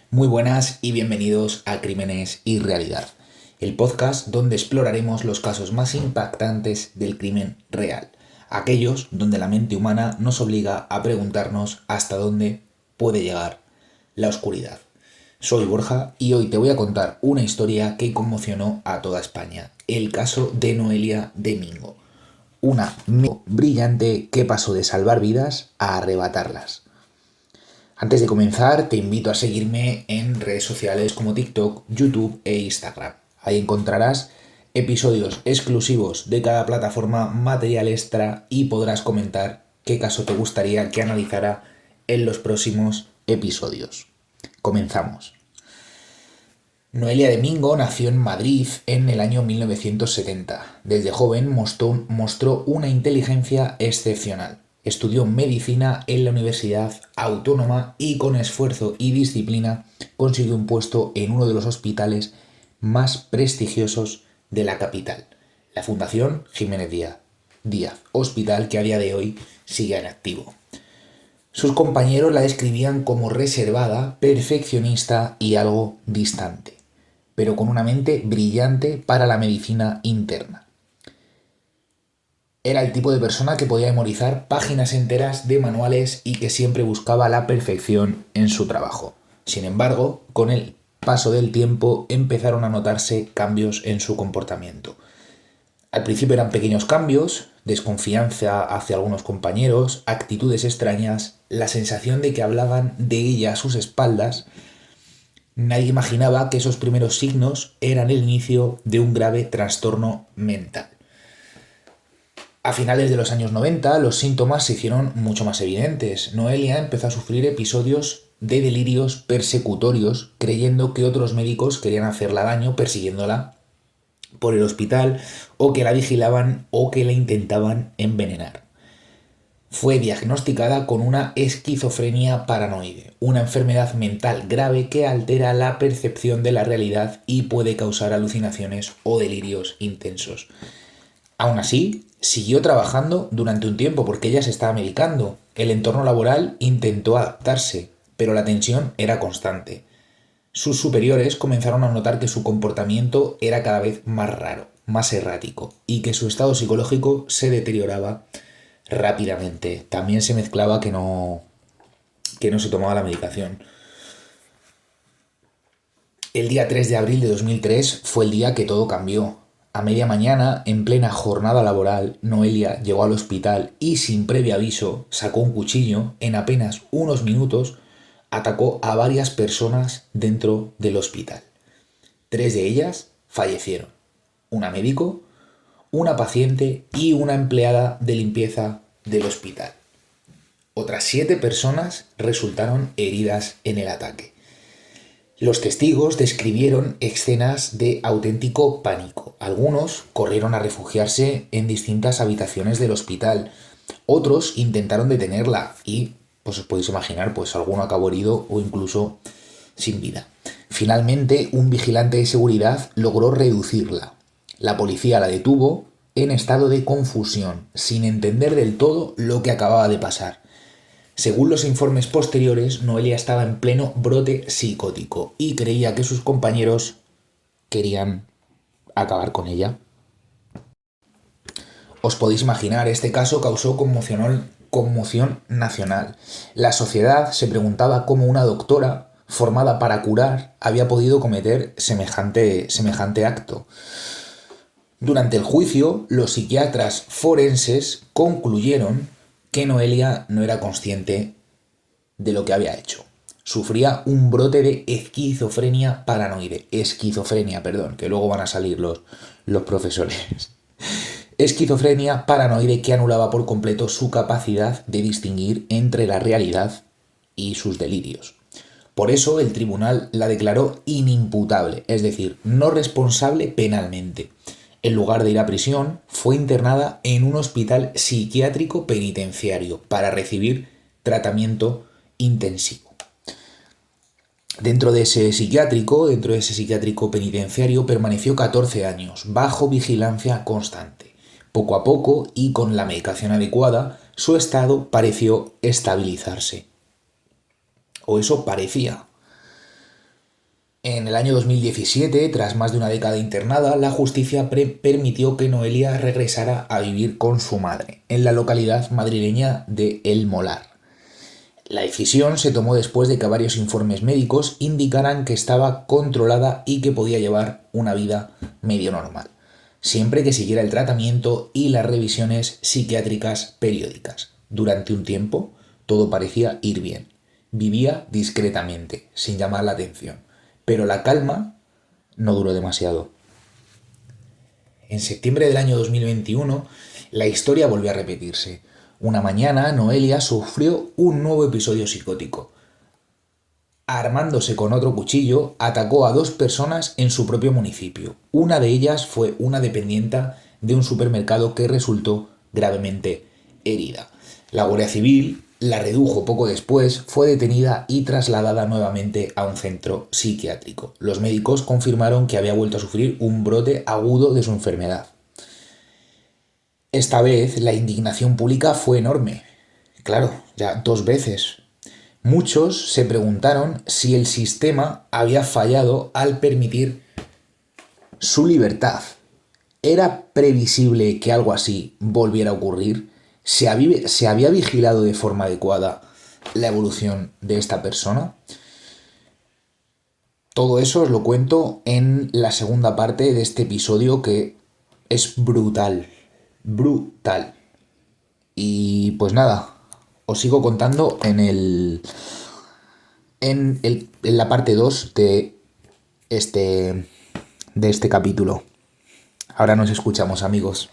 Muy buenas y bienvenidos a Crímenes y Realidad, el podcast donde exploraremos los casos más impactantes del crimen real, aquellos donde la mente humana nos obliga a preguntarnos hasta dónde puede llegar la oscuridad. Soy Borja y hoy te voy a contar una historia que conmocionó a toda España, el caso de Noelia de Mingo, una brillante que pasó de salvar vidas a arrebatarlas. Antes de comenzar, te invito a seguirme en redes sociales como TikTok, YouTube e Instagram. Ahí encontrarás episodios exclusivos de cada plataforma, material extra y podrás comentar qué caso te gustaría que analizara en los próximos episodios. Comenzamos. Noelia de Mingo nació en Madrid en el año 1970. Desde joven mostró una inteligencia excepcional. Estudió medicina en la Universidad Autónoma y con esfuerzo y disciplina consiguió un puesto en uno de los hospitales más prestigiosos de la capital, la Fundación Jiménez Díaz, hospital que a día de hoy sigue en activo. Sus compañeros la describían como reservada, perfeccionista y algo distante, pero con una mente brillante para la medicina interna. Era el tipo de persona que podía memorizar páginas enteras de manuales y que siempre buscaba la perfección en su trabajo. Sin embargo, con el paso del tiempo empezaron a notarse cambios en su comportamiento. Al principio eran pequeños cambios, desconfianza hacia algunos compañeros, actitudes extrañas, la sensación de que hablaban de ella a sus espaldas. Nadie imaginaba que esos primeros signos eran el inicio de un grave trastorno mental. A finales de los años 90, los síntomas se hicieron mucho más evidentes. Noelia empezó a sufrir episodios de delirios persecutorios, creyendo que otros médicos querían hacerla daño, persiguiéndola por el hospital, o que la vigilaban o que la intentaban envenenar. Fue diagnosticada con una esquizofrenia paranoide, una enfermedad mental grave que altera la percepción de la realidad y puede causar alucinaciones o delirios intensos. Aún así, siguió trabajando durante un tiempo porque ella se estaba medicando. El entorno laboral intentó adaptarse, pero la tensión era constante. Sus superiores comenzaron a notar que su comportamiento era cada vez más raro, más errático, y que su estado psicológico se deterioraba rápidamente. También se mezclaba que no se tomaba la medicación. El día 3 de abril de 2003 fue el día que todo cambió. A media mañana, en plena jornada laboral, Noelia llegó al hospital y, sin previo aviso, sacó un cuchillo. En apenas unos minutos atacó a varias personas dentro del hospital. 3 de ellas fallecieron: una médico, una paciente y una empleada de limpieza del hospital. Otras 7 personas resultaron heridas en el ataque. Los testigos describieron escenas de auténtico pánico. Algunos corrieron a refugiarse en distintas habitaciones del hospital. Otros intentaron detenerla y, pues os podéis imaginar, pues alguno acabó herido o incluso sin vida. Finalmente, un vigilante de seguridad logró reducirla. La policía la detuvo en estado de confusión, sin entender del todo lo que acababa de pasar. Según los informes posteriores, Noelia estaba en pleno brote psicótico y creía que sus compañeros querían acabar con ella. Os podéis imaginar, este caso causó conmoción nacional. La sociedad se preguntaba cómo una doctora formada para curar había podido cometer semejante acto. Durante el juicio, los psiquiatras forenses concluyeron que Noelia no era consciente de lo que había hecho. Sufría un brote de esquizofrenia paranoide. Que luego van a salir los profesores. Esquizofrenia paranoide que anulaba por completo su capacidad de distinguir entre la realidad y sus delirios. Por eso el tribunal la declaró inimputable, es decir, no responsable penalmente. En lugar de ir a prisión, fue internada en un hospital psiquiátrico penitenciario para recibir tratamiento intensivo. Dentro de ese psiquiátrico penitenciario, permaneció 14 años, bajo vigilancia constante. Poco a poco, y con la medicación adecuada, su estado pareció estabilizarse. O eso parecía. En el año 2017, tras más de una década internada, la justicia permitió que Noelia regresara a vivir con su madre, en la localidad madrileña de El Molar. La decisión se tomó después de que varios informes médicos indicaran que estaba controlada y que podía llevar una vida medio normal, siempre que siguiera el tratamiento y las revisiones psiquiátricas periódicas. Durante un tiempo, todo parecía ir bien. Vivía discretamente, sin llamar la atención, pero la calma no duró demasiado. En septiembre del año 2021, la historia volvió a repetirse. Una mañana, Noelia sufrió un nuevo episodio psicótico. Armándose con otro cuchillo, atacó a 2 personas en su propio municipio. Una de ellas fue una dependienta de un supermercado que resultó gravemente herida. La Guardia Civil la redujo poco después, fue detenida y trasladada nuevamente a un centro psiquiátrico. Los médicos confirmaron que había vuelto a sufrir un brote agudo de su enfermedad. Esta vez la indignación pública fue enorme. Claro, ya 2 veces. Muchos se preguntaron si el sistema había fallado al permitir su libertad. ¿Era previsible que algo así volviera a ocurrir? ¿Se había vigilado de forma adecuada la evolución de esta persona? Todo eso os lo cuento en la segunda parte de este episodio, que es brutal. Brutal. Y pues nada, os sigo contando en la parte 2 de este capítulo. Ahora nos escuchamos, amigos.